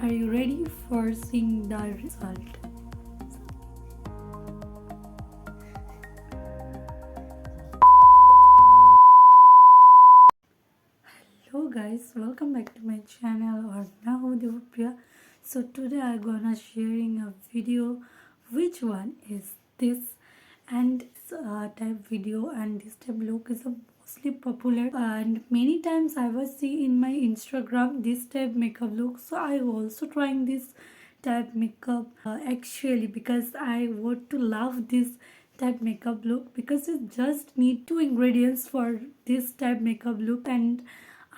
Are you ready for seeing the result? Hello guys, welcome back to my channel or 𝗧𝗿𝗵𝗴. So today I'm gonna sharing a video. Which one is this? And type video, and this type look is a mostly popular, and many times I was see in my Instagram this type makeup look. So I also trying this type makeup actually, because I want to love this type makeup look, because it just need 2 ingredients for this type makeup look, and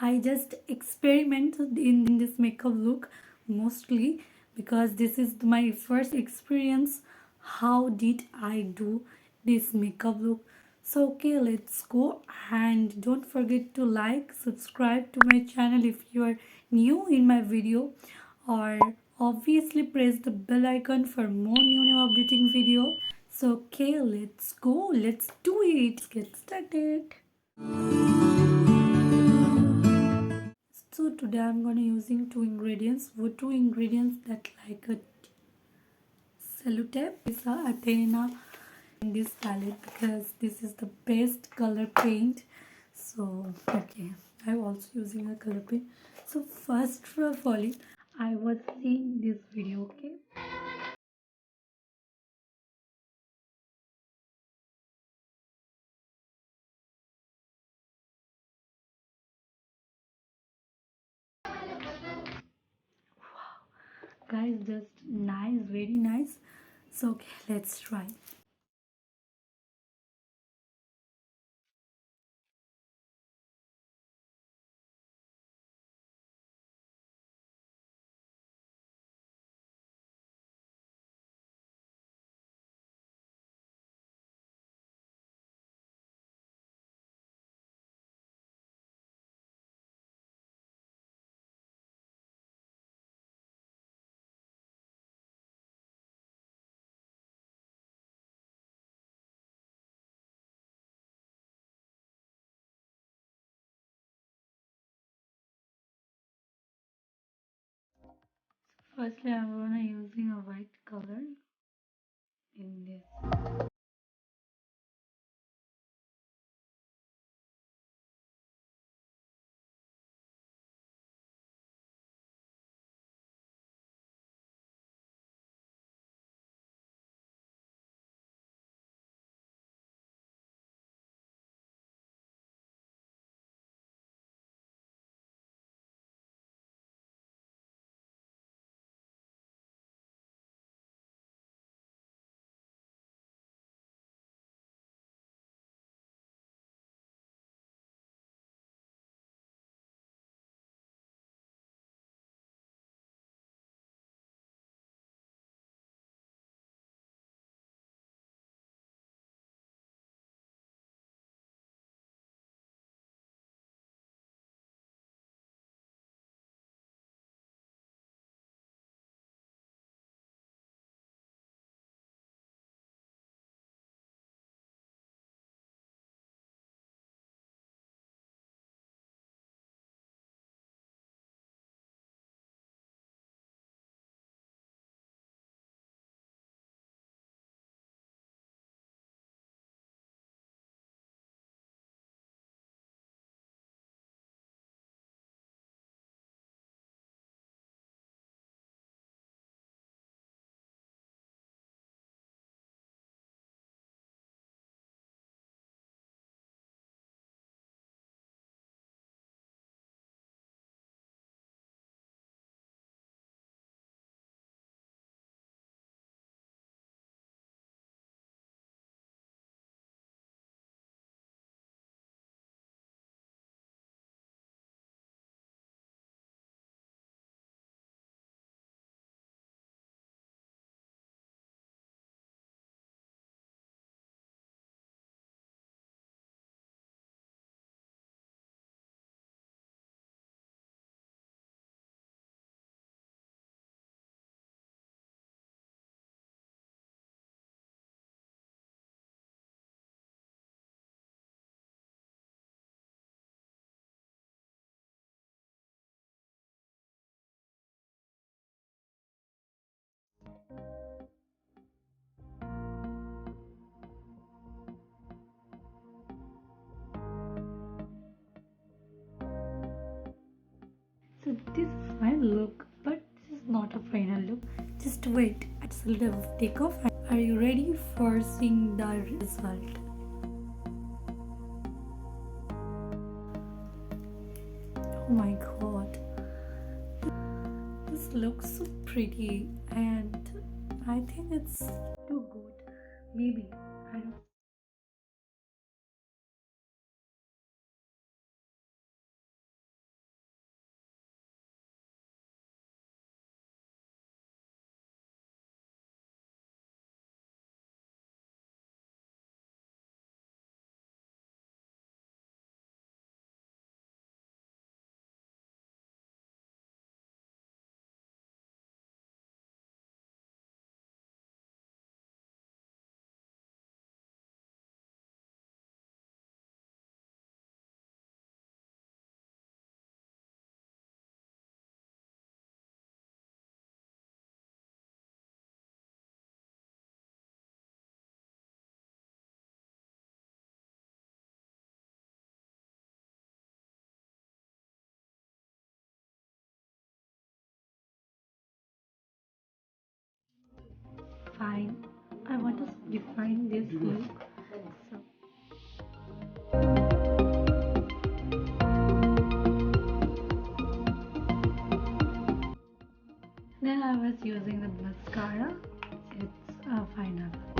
I just experimented in this makeup look mostly because this is my first experience. How did I do this makeup look? So okay, let's go, and don't forget to like, subscribe to my channel if you are new in my video, or obviously press the bell icon for more new updating video. So okay, let's go, let's do it, let's get started. So today I'm gonna using 2 ingredients. What 2 ingredients that like a Cellotape is a Athena in this palette, because this is the best color paint. So okay, I'm also using a color paint. So first of all, I was seeing this video, okay. Guys, just nice, very nice. So okay, let's try. Firstly, I'm gonna using a white color in this. not a final look. Just wait. It's a little takeoff. Are you ready for seeing the result? Oh my god, this looks so pretty, and I think it's too good. Maybe, I don't. Fine. I want to define this look. So then I was using the mascara. It's final.